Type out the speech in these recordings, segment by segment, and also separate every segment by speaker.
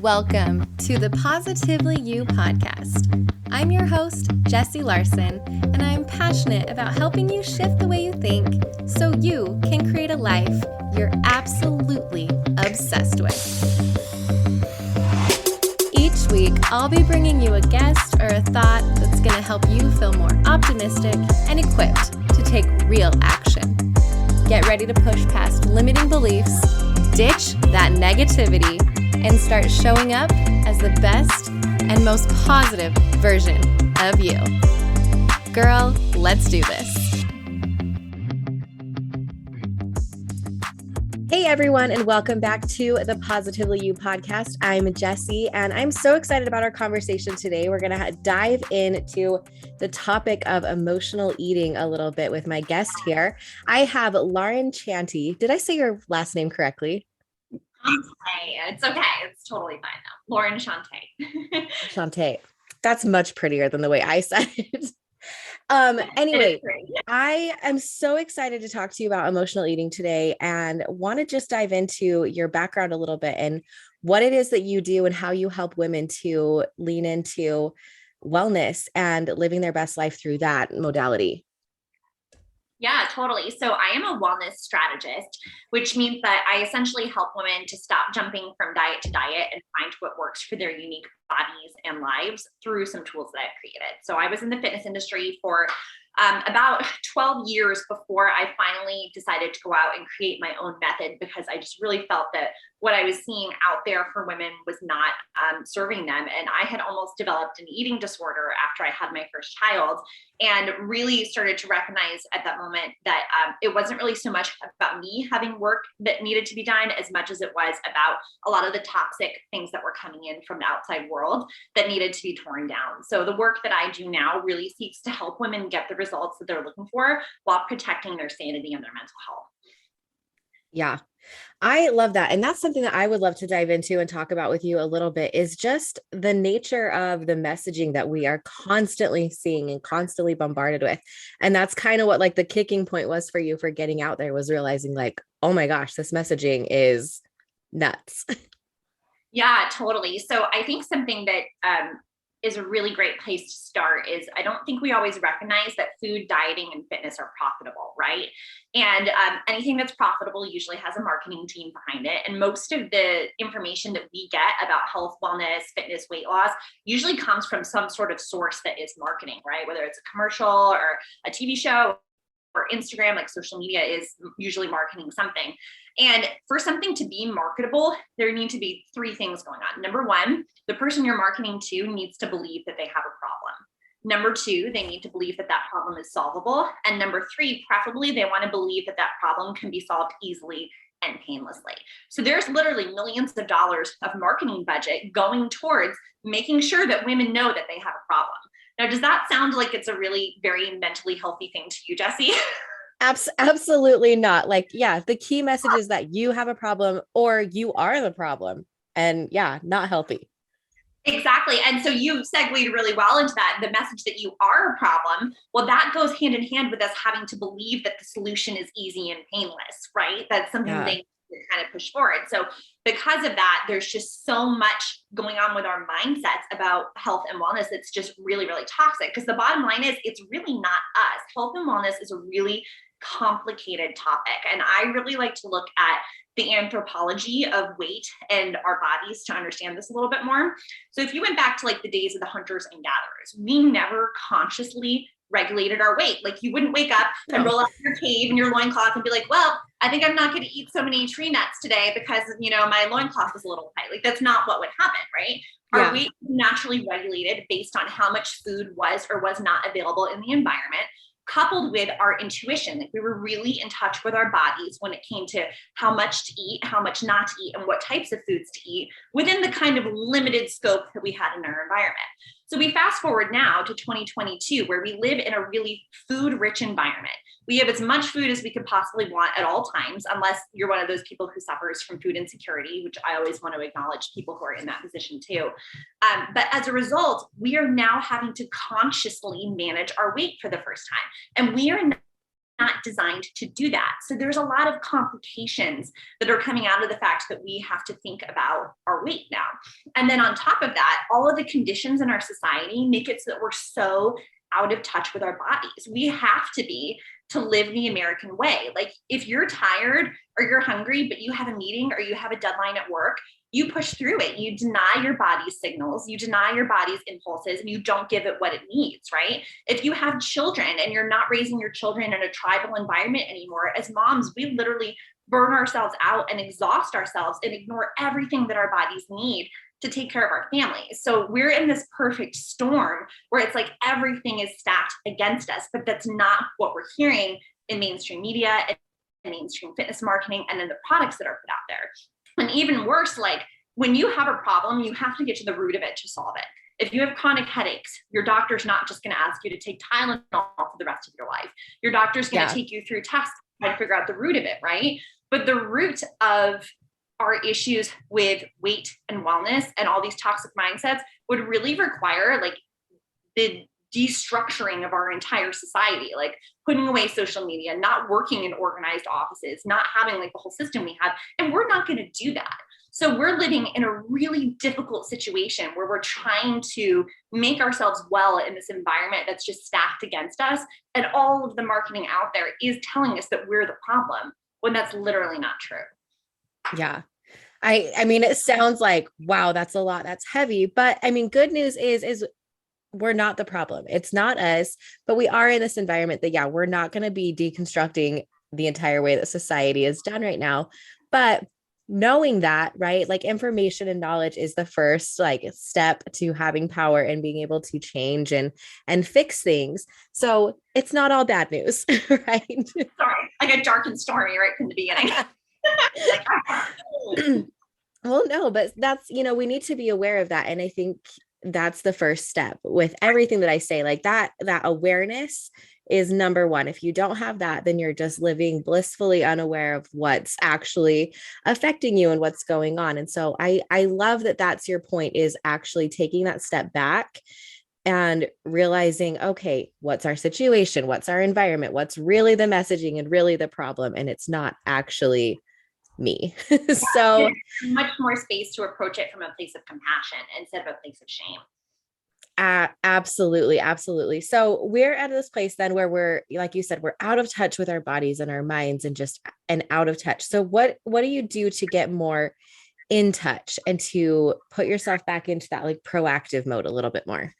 Speaker 1: Welcome to the Positively You podcast. I'm your host, Jessie Larson, and I'm passionate about helping you shift the way you think so you can create a life you're absolutely obsessed with. Each week, I'll be bringing you a guest or a thought that's going to help you feel more optimistic and equipped to take real action. Get ready to push past limiting beliefs, ditch that negativity, and start showing up as the best and most positive version of you. Girl, let's do this. Hey everyone, and welcome back to the Positively You podcast. I'm Jessie, and I'm so excited about our conversation today. We're going to dive into the topic of emotional eating a little bit with my guest here. I have Lauren Chante. Did I say your last name correctly?
Speaker 2: It's okay. It's totally fine now. Lauren Chante.
Speaker 1: Chante. That's much prettier than the way I said it. Anyway, I am so excited to talk to you about emotional eating today and want to just dive into your background a little bit and what it is that you do and how you help women to lean into wellness and living their best life through that modality.
Speaker 2: Yeah, totally. So I am a wellness strategist, which means that I essentially help women to stop jumping from diet to diet and find what works for their unique bodies and lives through some tools that I've created. So I was in the fitness industry for about 12 years before I finally decided to go out and create my own method, because I just really felt that what I was seeing out there for women was not serving them. And I had almost developed an eating disorder after I had my first child, and really started to recognize at that moment that it wasn't really so much about me having work that needed to be done as much as it was about a lot of the toxic things that were coming in from the outside world that needed to be torn down. So the work that I do now really seeks to help women get the results that they're looking for while protecting their sanity and their mental health.
Speaker 1: Yeah, I love that. And that's something that I would love to dive into and talk about with you a little bit, is just the nature of the messaging that we are constantly seeing and constantly bombarded with. And that's kind of what like the kicking point was for you for getting out there, was realizing like, oh my gosh, this messaging is nuts.
Speaker 2: Yeah, totally. So I think something that is a really great place to start is, I don't think we always recognize that food, dieting, and fitness are profitable, right? And anything that's profitable usually has a marketing team behind it. And most of the information that we get about health, wellness, fitness, weight loss usually comes from some sort of source that is marketing, right? Whether it's a commercial or a TV show or Instagram, like social media is usually marketing something. And for something to be marketable, there need to be three things going on. Number one, the person you're marketing to needs to believe that they have a problem. Number two, they need to believe that that problem is solvable. And number three, preferably they want to believe that that problem can be solved easily and painlessly. So there's literally millions of dollars of marketing budget going towards making sure that women know that they have a problem. Now, does that sound like it's a really very mentally healthy thing to you, Jessie?
Speaker 1: Absolutely not. Like, yeah, the key message is that you have a problem or you are the problem. And yeah, not healthy.
Speaker 2: Exactly. And so you segued really well into that, the message that you are a problem. Well, that goes hand in hand with us having to believe that the solution is easy and painless, right? That's something they kind of push forward. So because of that, there's just so much going on with our mindsets about health and wellness that's just really, really toxic. Because the bottom line is, it's really not us. Health and wellness is a really complicated topic. And I really like to look at the anthropology of weight and our bodies to understand this a little bit more. So if you went back to like the days of the hunters and gatherers, we never consciously regulated our weight. Like, you wouldn't wake up and roll out your cave in your loincloth and be like, well, I think I'm not going to eat so many tree nuts today because, you know, my loincloth was a little tight. Like, that's not what would happen, right? Our weight was naturally regulated based on how much food was or was not available in the environment, coupled with our intuition. Like, we were really in touch with our bodies when it came to how much to eat, how much not to eat, and what types of foods to eat within the kind of limited scope that we had in our environment. So we fast forward now to 2022, where we live in a really food-rich environment. We have as much food as we could possibly want at all times, unless you're one of those people who suffers from food insecurity, which I always want to acknowledge people who are in that position too. But as a result, we are now having to consciously manage our weight for the first time. And we are not designed to do that. So there's a lot of complications that are coming out of the fact that we have to think about our weight now. And then on top of that, all of the conditions in our society make it so that we're so out of touch with our bodies. We have to be to live the American way. Like if you're tired or you're hungry, but you have a meeting or you have a deadline at work, you push through it. You deny your body's signals, you deny your body's impulses, and you don't give it what it needs, right? If you have children and you're not raising your children in a tribal environment anymore, as moms, we literally burn ourselves out and exhaust ourselves and ignore everything that our bodies need to take care of our families. So we're in this perfect storm where it's like everything is stacked against us, but that's not what we're hearing in mainstream media and mainstream fitness marketing and then the products that are put out there. And even worse, like when you have a problem, you have to get to the root of it to solve it. If you have chronic headaches, your doctor's not just going to ask you to take Tylenol for the rest of your life. Your doctor's going to take you through tests and figure out the root of it, right? But the root of our issues with weight and wellness and all these toxic mindsets would really require like the destructuring of our entire society, like putting away social media, not working in organized offices, not having like the whole system we have. And we're not going to do that. So we're living in a really difficult situation where we're trying to make ourselves well in this environment that's just stacked against us. And all of the marketing out there is telling us that we're the problem when that's literally not true.
Speaker 3: Yeah. I mean, it sounds like, wow, that's a lot. That's heavy. But I mean, good news is we're not the problem. It's not us, but we are in this environment that, yeah, we're not going to be deconstructing the entire way that society is done right now. But knowing that, right, like information and knowledge is the first like step to having power and being able to change and fix things. So it's not all bad news, right?
Speaker 2: Sorry, like a dark and stormy right from the beginning.
Speaker 3: Well, no, but that's, we need to be aware of that. And I think that's the first step with everything that I say, like that awareness is number one. If you don't have that, then you're just living blissfully unaware of what's actually affecting you and what's going on. And so I love that that's your point, is actually taking that step back and realizing, okay, what's our situation? What's our environment? What's really the messaging and really the problem? And it's not actually me. So
Speaker 2: much more space to approach it from a place of compassion instead of a place of shame.
Speaker 3: Absolutely. Absolutely. So we're at this place then where we're, like you said, we're out of touch with our bodies and our minds and out of touch. So what do you do to get more in touch and to put yourself back into that like proactive mode a little bit more?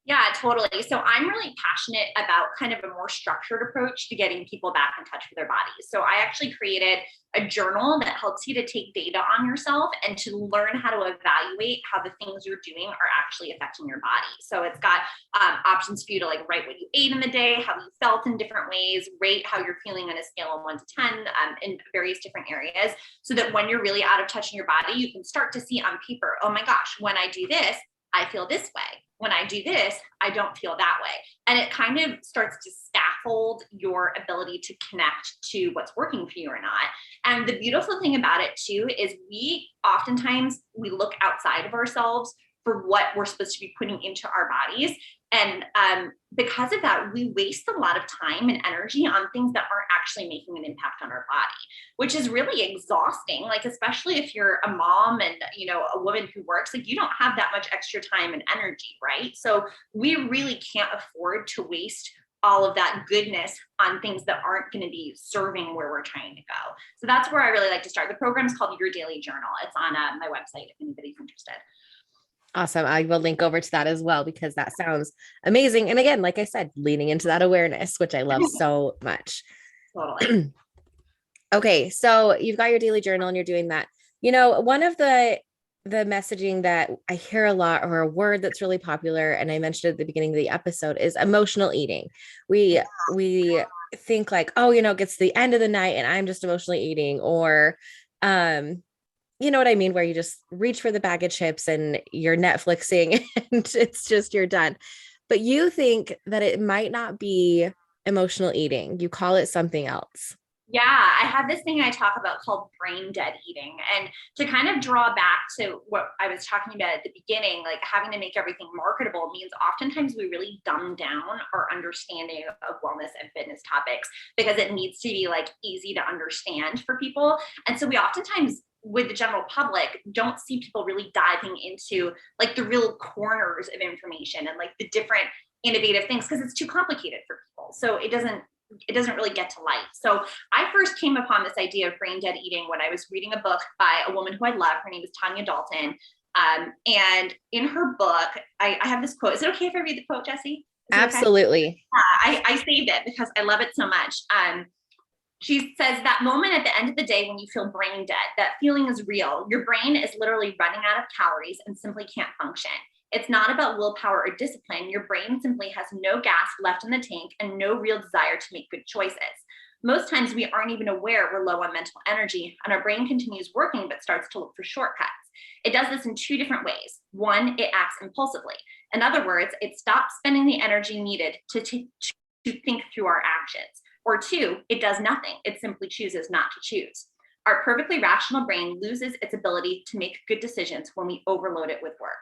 Speaker 2: Yeah, totally. So I'm really passionate about kind of a more structured approach to getting people back in touch with their bodies. So I actually created a journal that helps you to take data on yourself and to learn how to evaluate how the things you're doing are actually affecting your body. So it's got options for you to like write what you ate in the day, how you felt in different ways, rate how you're feeling on a scale of 1 to 10 in various different areas, so that when you're really out of touch in your body, you can start to see on paper, oh my gosh, when I do this, I feel this way. When I do this, I don't feel that way. And it kind of starts to scaffold your ability to connect to what's working for you or not. And the beautiful thing about it too, is we look outside of ourselves for what we're supposed to be putting into our bodies. And because of that, we waste a lot of time and energy on things that aren't actually making an impact on our body, which is really exhausting. Like, especially if you're a mom and, a woman who works, like you don't have that much extra time and energy, right? So we really can't afford to waste all of that goodness on things that aren't going to be serving where we're trying to go. So that's where I really like to start. The program is called Your Daily Journal. It's on my website if anybody's interested.
Speaker 3: Awesome. I will link over to that as well, because that sounds amazing. And again, like I said, leaning into that awareness, which I love so much.
Speaker 2: Totally.
Speaker 3: Okay. So you've got your daily journal and you're doing that. One of the messaging that I hear a lot, or a word that's really popular, and I mentioned at the beginning of the episode, is emotional eating. We think like, oh, it gets to the end of the night and I'm just emotionally eating, or, you know what I mean? Where you just reach for the bag of chips and you're Netflixing and it's just, you're done. But you think that it might not be emotional eating. You call it something else.
Speaker 2: Yeah, I have this thing I talk about called brain dead eating. And to kind of draw back to what I was talking about at the beginning, like having to make everything marketable means oftentimes we really dumb down our understanding of wellness and fitness topics because it needs to be like easy to understand for people. And so we oftentimes with the general public don't see people really diving into like the real corners of information and like the different innovative things because it's too complicated for people. So it doesn't really get to light. So I first came upon this idea of brain dead eating when I was reading a book by a woman who I love. Her name is Tanya Dalton. And in her book, I have this quote. Is it okay if I read the quote, Jessie?
Speaker 3: Absolutely.
Speaker 2: Okay? I saved it because I love it so much. She says that moment at the end of the day when you feel brain dead, that feeling is real. Your brain is literally running out of calories and simply can't function. It's not about willpower or discipline. Your brain simply has no gas left in the tank and no real desire to make good choices. Most times we aren't even aware we're low on mental energy and our brain continues working but starts to look for shortcuts. It does this in two different ways. One, it acts impulsively. In other words, it stops spending the energy needed to think through our actions. Or two, it does nothing. It simply chooses not to choose. Our perfectly rational brain loses its ability to make good decisions when we overload it with work.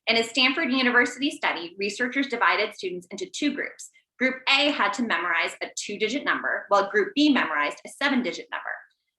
Speaker 2: In a Stanford University study, researchers divided students into two groups. Group A had to memorize a 2-digit number, while Group B memorized a 7-digit number.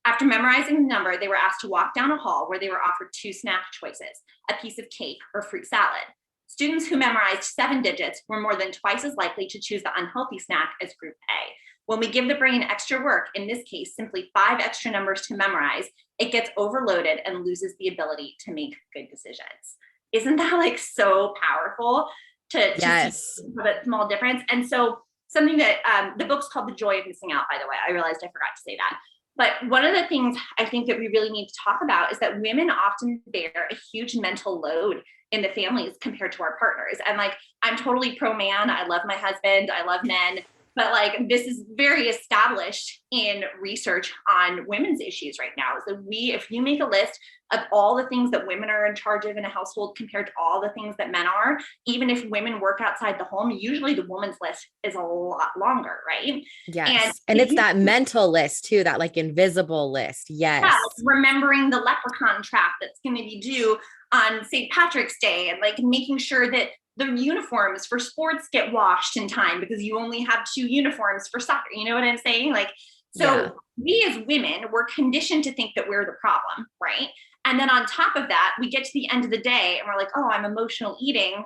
Speaker 2: After memorizing the number, they were asked to walk down a hall where they were offered 2 snack choices, a piece of cake or fruit salad. Students who memorized 7 digits were more than twice as likely to choose the unhealthy snack as Group A. When we give the brain extra work, in this case, simply 5 extra numbers to memorize, it gets overloaded and loses the ability to make good decisions. Isn't that like so powerful to see that small difference? And so something that the book's called The Joy of Missing Out, by the way. I realized I forgot to say that. But one of the things I think that we really need to talk about is that women often bear a huge mental load in the families compared to our partners. And like, I'm totally pro man. I love my husband. I love men. But like, this is very established in research on women's issues right now. So if you make a list of all the things that women are in charge of in a household compared to all the things that men are, even if women work outside the home, usually the woman's list is a lot longer, right?
Speaker 3: Yes. And it's that mental list too, that like invisible list. Yes.
Speaker 2: Yeah, like remembering the leprechaun trap that's going to be due on St. Patrick's Day and like making sure that the uniforms for sports get washed in time because you only have 2 uniforms for soccer. You know what I'm saying? Like, so we as women, we're conditioned to think that we're the problem, right? And then on top of that, we get to the end of the day and we're like, oh, I'm emotionally eating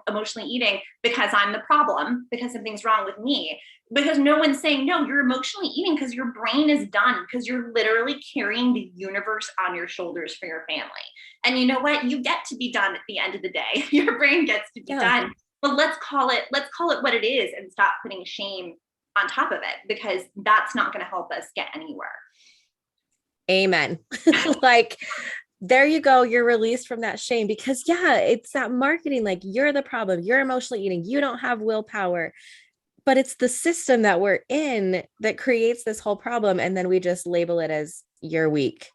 Speaker 2: because I'm the problem, because something's wrong with me. Because no one's saying, no, you're emotionally eating because your brain is done, because you're literally carrying the universe on your shoulders for your family. And you know what? You get to be done at the end of the day. Your brain gets to be done. But let's call it what it is and stop putting shame on top of it, because that's not going to help us get anywhere.
Speaker 3: Amen. Like, there you go. You're released from that shame because it's that marketing. Like, you're the problem. You're emotionally eating. You don't have willpower, but it's the system that we're in that creates this whole problem. And then we just label it as you're weak.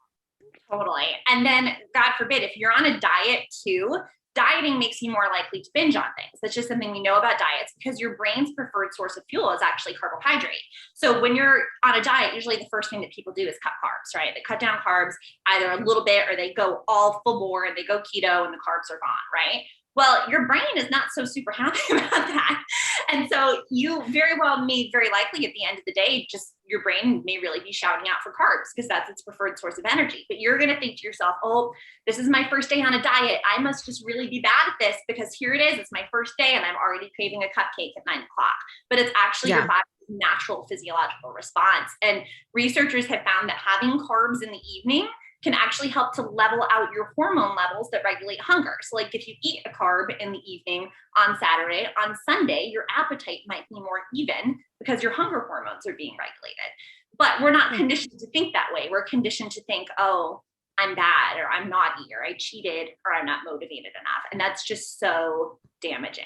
Speaker 2: Totally. And then God forbid, if you're on a diet too, dieting makes you more likely to binge on things. That's just something we know about diets because your brain's preferred source of fuel is actually carbohydrate. So when you're on a diet, usually the first thing that people do is cut carbs, right? They cut down carbs either a little bit or they go all full bore and they go keto and the carbs are gone, right? Well, your brain is not so super happy about that. And so you very well may very likely at the end of the day, just your brain may really be shouting out for carbs because that's its preferred source of energy. But you're going to think to yourself, oh, this is my first day on a diet. I must just really be bad at this because here it is. It's my first day and I'm already craving a cupcake at 9 o'clock. But it's actually your body's natural physiological response. And researchers have found that having carbs in the evening can actually help to level out your hormone levels that regulate hunger. So like if you eat a carb in the evening on Saturday, on Sunday, your appetite might be more even because your hunger hormones are being regulated. But we're not conditioned to think that way. We're conditioned to think, oh, I'm bad or I'm naughty or I cheated or I'm not motivated enough. And that's just so damaging.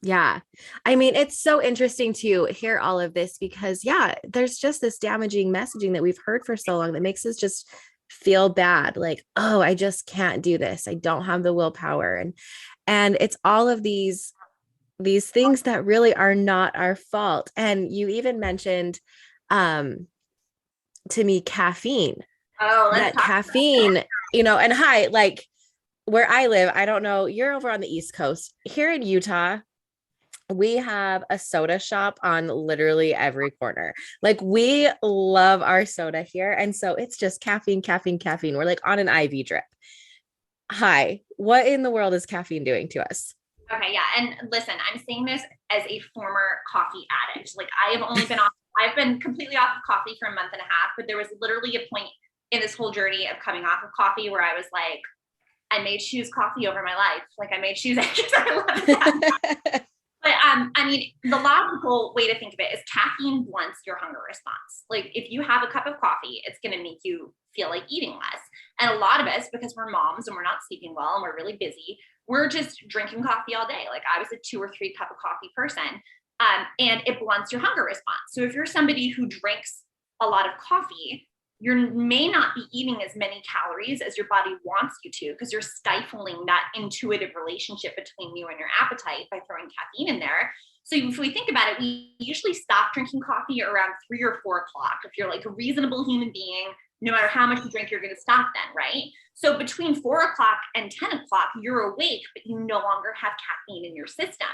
Speaker 3: Yeah. I mean, it's so interesting to hear all of this because there's just this damaging messaging that we've heard for so long that makes us just feel bad. Like, oh, I just can't do this. I don't have the willpower. And it's all of these things that really are not our fault. And you even mentioned, to me caffeine.
Speaker 2: Oh, let's
Speaker 3: That
Speaker 2: talk.
Speaker 3: caffeine, and hi, like where I live, I don't know, you're over on the East Coast. Here in Utah, we have a soda shop on literally every corner. Like we love our soda here. And so it's just caffeine, caffeine, caffeine. We're like on an IV drip. Hi, what in the world is caffeine doing to us?
Speaker 2: Okay, yeah. And listen, I'm saying this as a former coffee addict. Like I've been completely off of coffee for a month and a half, but there was literally a point in this whole journey of coming off of coffee where I was like, I may choose coffee over my life. Like I may choose it because I love that. But I mean, the logical way to think of it is caffeine blunts your hunger response. Like if you have a cup of coffee, it's going to make you feel like eating less. And a lot of us, because we're moms and we're not sleeping well and we're really busy, we're just drinking coffee all day. Like I was a 2 or 3 cup of coffee person, and it blunts your hunger response. So if you're somebody who drinks a lot of coffee, you may not be eating as many calories as your body wants you to because you're stifling that intuitive relationship between you and your appetite by throwing caffeine in there. So if we think about it, we usually stop drinking coffee around 3 or 4 o'clock. If you're like a reasonable human being, no matter how much you drink, you're going to stop then, right? So between 4 o'clock and 10 o'clock, you're awake, but you no longer have caffeine in your system.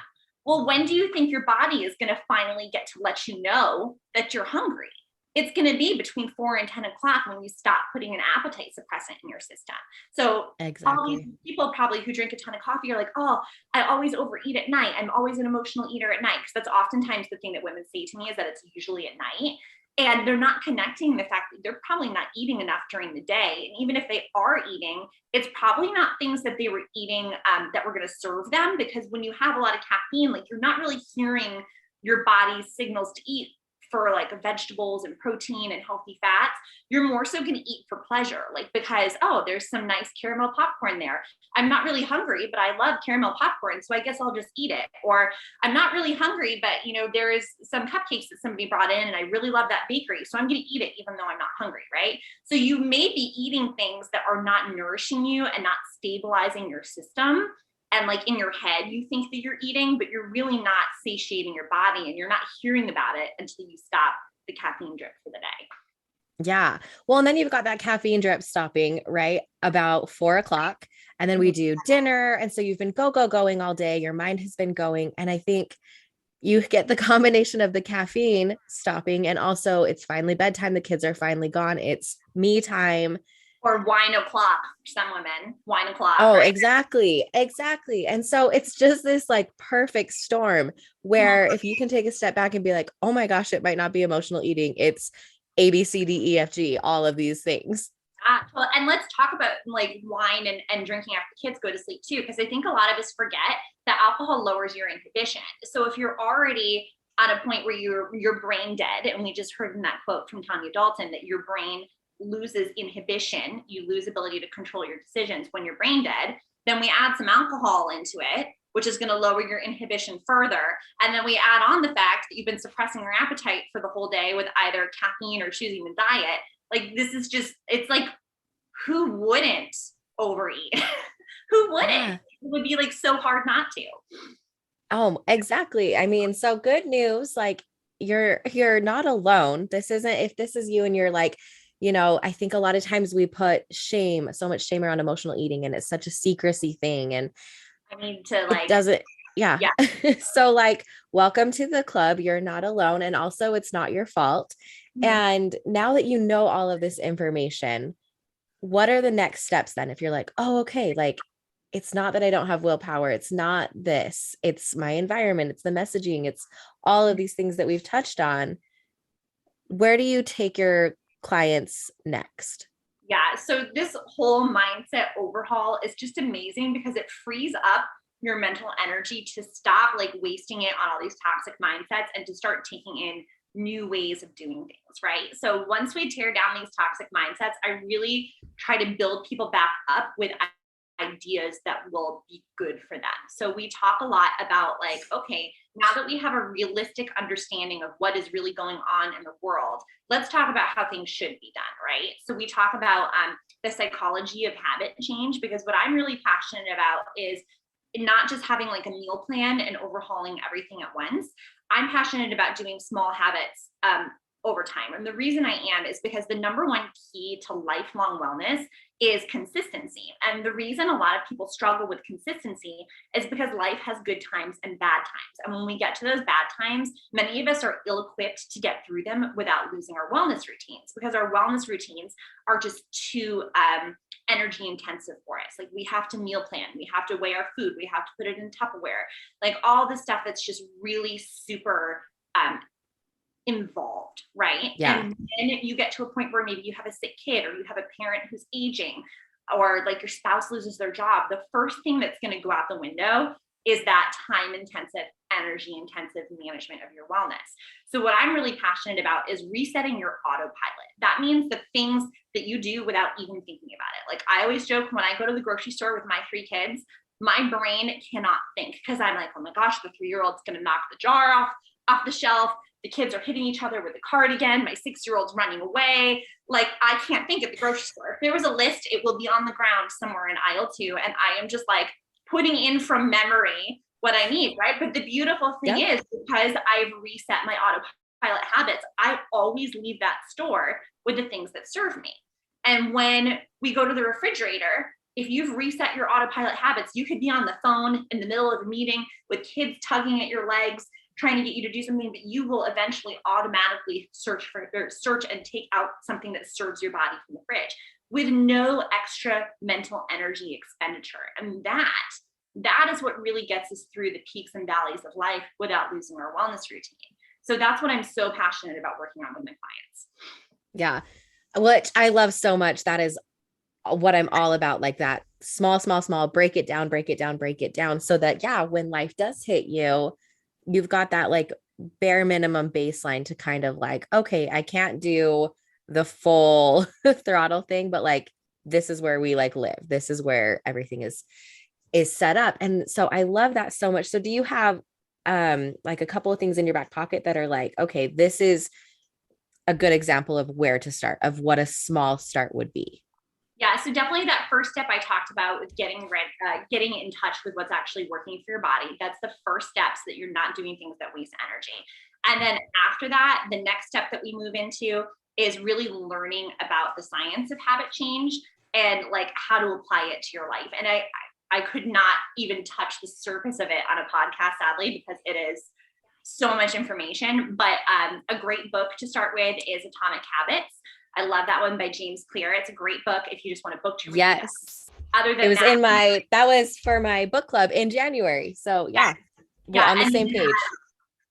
Speaker 2: Well, when do you think your body is going to finally get to let you know that you're hungry? It's going to be between 4 and 10 o'clock when you stop putting an appetite suppressant in your system. So all these people probably who drink a ton of coffee are like, oh, I always overeat at night. I'm always an emotional eater at night. Because that's oftentimes the thing that women say to me is that it's usually at night. And they're not connecting the fact that they're probably not eating enough during the day. And even if they are eating, it's probably not things that they were eating that were going to serve them. Because when you have a lot of caffeine, like you're not really hearing your body's signals to eat for like vegetables and protein and healthy fats. You're more so going to eat for pleasure, like because, oh, there's some nice caramel popcorn there. I'm not really hungry, but I love caramel popcorn, so I guess I'll just eat it. Or I'm not really hungry, but there is some cupcakes that somebody brought in and I really love that bakery, so I'm going to eat it even though I'm not hungry, right? So you may be eating things that are not nourishing you and not stabilizing your system. And like in your head, you think that you're eating, but you're really not satiating your body and you're not hearing about it until you stop the caffeine drip for the day.
Speaker 3: Yeah. Well, and then you've got that caffeine drip stopping right about 4 o'clock. And then we do dinner. And so you've been going all day. Your mind has been going. And I think you get the combination of the caffeine stopping. And also it's finally bedtime. The kids are finally gone. It's me time.
Speaker 2: Or wine o'clock for some women, wine o'clock.
Speaker 3: Oh, right? Exactly. And so it's just this like perfect storm where if you can take a step back and be like, oh my gosh, it might not be emotional eating. It's A, B, C, D, E, F, G, all of these things.
Speaker 2: Well, and let's talk about like wine and drinking after kids go to sleep too, because I think a lot of us forget that alcohol lowers your inhibition. So if you're already at a point where you're brain dead, and we just heard in that quote from Tanya Dalton that your brain loses inhibition, you lose ability to control your decisions when you're brain dead, then we add some alcohol into it, which is going to lower your inhibition further. And then we add on the fact that you've been suppressing your appetite for the whole day with either caffeine or choosing the diet. Like this is just, it's like, who wouldn't overeat? Who wouldn't? Yeah. It would be like so hard not to.
Speaker 3: Oh, exactly. I mean, so good news, like you're not alone. This isn't, if this is you and you're like, I think a lot of times we put so much shame around emotional eating and it's such a secrecy thing. And
Speaker 2: I need to like,
Speaker 3: it doesn't, yeah. So like, welcome to the club. You're not alone. And also it's not your fault. Mm-hmm. And now that you know all of this information, what are the next steps then? If you're like, oh, okay, like it's not that I don't have willpower. It's not this, it's my environment. It's the messaging. It's all of these things that we've touched on. Where do you take your clients next?
Speaker 2: Yeah. So this whole mindset overhaul is just amazing because it frees up your mental energy to stop like wasting it on all these toxic mindsets and to start taking in new ways of doing things, right? So once we tear down these toxic mindsets, I really try to build people back up with ideas that will be good for them. So we talk a lot about like, okay, now that we have a realistic understanding of what is really going on in the world, let's talk about how things should be done, right? So we talk about the psychology of habit change, because what I'm really passionate about is not just having like a meal plan and overhauling everything at once. I'm passionate about doing small habits over time. And the reason I am is because the number one key to lifelong wellness is consistency. And the reason a lot of people struggle with consistency is because life has good times and bad times. And when we get to those bad times, many of us are ill-equipped to get through them without losing our wellness routines, because our wellness routines are just too energy intensive for us. Like, we have to meal plan, we have to weigh our food, we have to put it in Tupperware, like all this stuff that's just really super involved, right?
Speaker 3: Yeah.
Speaker 2: And then you get to a point where maybe you have a sick kid, or you have a parent who's aging, or like your spouse loses their job. The first thing that's going to go out the window is that time intensive, energy intensive management of your wellness. So what I'm really passionate about is resetting your autopilot. That means the things that you do without even thinking about it. Like, I always joke, when I go to the grocery store with my 3 kids, my brain cannot think, because I'm like, oh my gosh, the 3-year-old's going to knock the jar off the shelf. The kids are hitting each other with a cardigan. My 6-year-old's running away. Like, I can't think at the grocery store. If there was a list, it will be on the ground somewhere in aisle 2. And I am just like putting in from memory what I need, right? But the beautiful thing is, because I've reset my autopilot habits, I always leave that store with the things that serve me. And when we go to the refrigerator, if you've reset your autopilot habits, you could be on the phone in the middle of a meeting with kids tugging at your legs, trying to get you to do something, but you will eventually automatically search and take out something that serves your body from the fridge with no extra mental energy expenditure. And that is what really gets us through the peaks and valleys of life without losing our wellness routine. So that's what I'm so passionate about working on with my clients.
Speaker 3: Yeah. Which I love so much. That is what I'm all about. Like that small, break it down so that, yeah, when life does hit you, you've got that like bare minimum baseline to kind of like, okay, I can't do the full throttle thing, but like, this is where we like live. This is where everything is set up. And so I love that so much. So do you have like a couple of things in your back pocket that are like, okay, this is a good example of where to start, of what a small start would be?
Speaker 2: Yeah, so definitely that first step I talked about with getting in touch with what's actually working for your body. That's the first step, so that you're not doing things that waste energy. And then after that, the next step that we move into is really learning about the science of habit change and like how to apply it to your life. And I could not even touch the surface of it on a podcast, sadly, because it is so much information. But a great book to start with is Atomic Habits. I love that one by James Clear. It's a great book if you just want a book to read.
Speaker 3: Yes.
Speaker 2: Other than
Speaker 3: it was
Speaker 2: that,
Speaker 3: that was for my book club in January. So yeah, we're on the same page.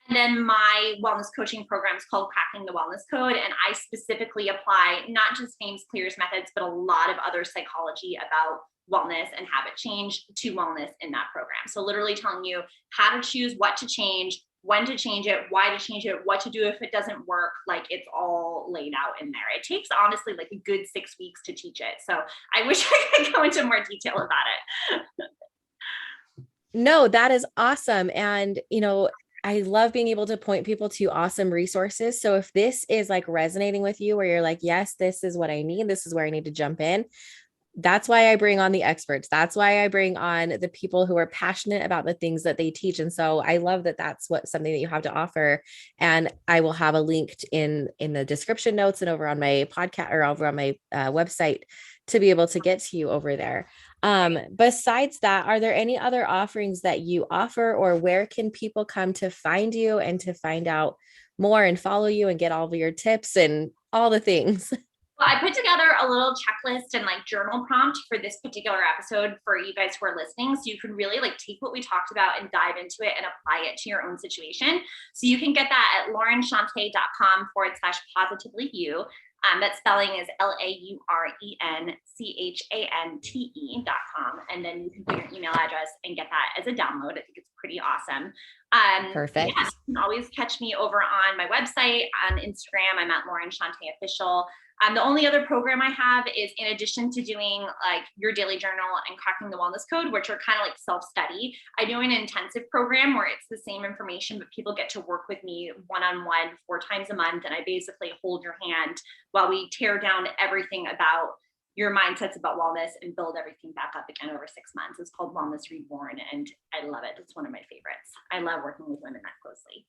Speaker 2: And then my wellness coaching program is called Cracking the Wellness Code. And I specifically apply not just James Clear's methods, but a lot of other psychology about wellness and habit change to wellness in that program. So literally telling you how to choose what to change, when to change it, why to change it, what to do if it doesn't work. Like, it's all laid out in there. It takes honestly like a good 6 weeks to teach it. So I wish I could go into more detail about it.
Speaker 3: No, that is awesome. And, I love being able to point people to awesome resources. So if this is like resonating with you, where you're like, yes, this is what I need, this is where I need to jump in. That's why I bring on the experts. That's why I bring on the people who are passionate about the things that they teach. And so I love that that's something that you have to offer. And I will have a link in the description notes and over on my podcast or over on my website to be able to get to you over there. Besides that, are there any other offerings that you offer, or where can people come to find you and to find out more and follow you and get all of your tips and all the things?
Speaker 2: Well, I put together a little checklist and like journal prompt for this particular episode for you guys who are listening. So you can really like take what we talked about and dive into it and apply it to your own situation. So you can get that at laurenchante.com/positively-you. That spelling is LaurenChante.com. And then you can put your email address and get that as a download. I think it's pretty awesome.
Speaker 3: Perfect.
Speaker 2: Yeah, you can always catch me over on my website, on Instagram. I'm at Lauren Chante Official. The only other program I have is, in addition to doing like your daily journal and Cracking the Wellness Code, which are kind of like self-study, I do an intensive program where it's the same information, but people get to work with me one-on-one 4 times a month. And I basically hold your hand while we tear down everything about your mindsets about wellness and build everything back up again over 6 months. It's called Wellness Reborn, and I love it. It's one of my favorites. I love working with women that closely.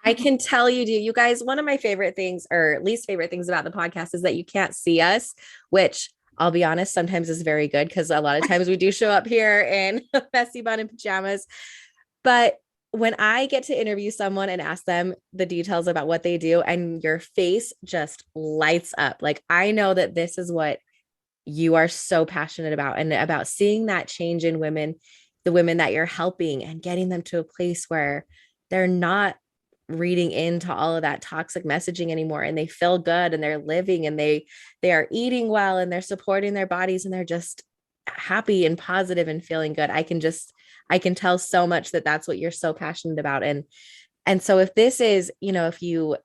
Speaker 3: I can tell you do. You guys, one of my favorite things or least favorite things about the podcast is that you can't see us, which I'll be honest, sometimes is very good because a lot of times we do show up here in a messy bun and pajamas. But when I get to interview someone and ask them the details about what they do and your face just lights up, like I know that this is what you are so passionate about and about seeing that change in women, the women that you're helping and getting them to a place where they're not reading into all of that toxic messaging anymore and they feel good and they're living and they are eating well and they're supporting their bodies and they're just happy and positive and feeling good. I can tell so much that that's what you're so passionate about. And so if this is, if you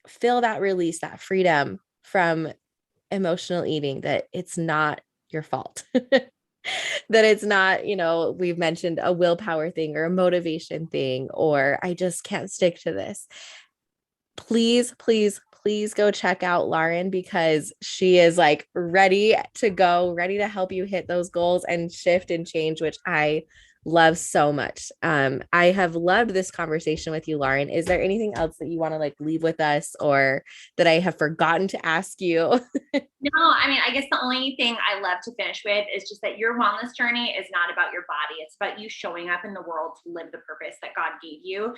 Speaker 3: feel that release, that freedom from emotional eating, that it's not your fault, that it's not, we've mentioned a willpower thing or a motivation thing, or I just can't stick to this. Please, please, please go check out Lauren because she is like ready to go, ready to help you hit those goals and shift and change, which I love so much. I have loved this conversation with you, Lauren. Is there anything else that you want to like leave with us or that I have forgotten to ask you?
Speaker 2: No, I mean, I guess the only thing I love to finish with is just that your wellness journey is not about your body. It's about you showing up in the world to live the purpose that God gave you.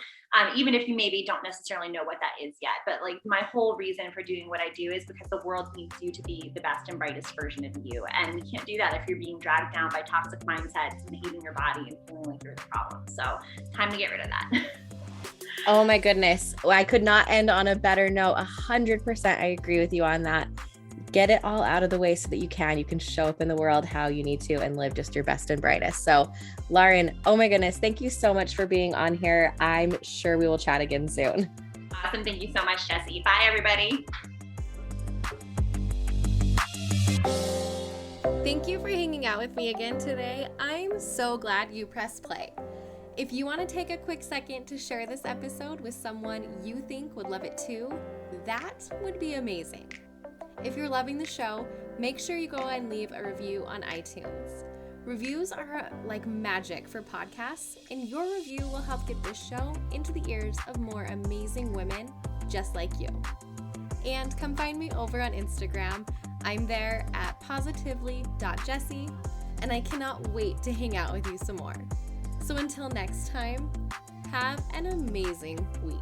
Speaker 2: Even if you maybe don't necessarily know what that is yet, but like my whole reason for doing what I do is because the world needs you to be the best and brightest version of you. And we can't do that if you're being dragged down by toxic mindsets and hating your body and feeling like you're the problem. So time to get rid of that.
Speaker 3: Oh my goodness. I could not end on a better note. 100%. I agree with you on that. Get it all out of the way so that you can show up in the world how you need to and live just your best and brightest. So Lauren, oh my goodness, thank you so much for being on here. I'm sure we will chat again soon.
Speaker 2: Awesome. Thank you so much, Jessie. Bye, everybody.
Speaker 1: Thank you for hanging out with me again today. I'm so glad you pressed play. If you want to take a quick second to share this episode with someone you think would love it too, that would be amazing. If you're loving the show, make sure you go and leave a review on iTunes. Reviews are like magic for podcasts, and your review will help get this show into the ears of more amazing women just like you. And come find me over on Instagram. I'm there at positively.jessie, and I cannot wait to hang out with you some more. So until next time, have an amazing week.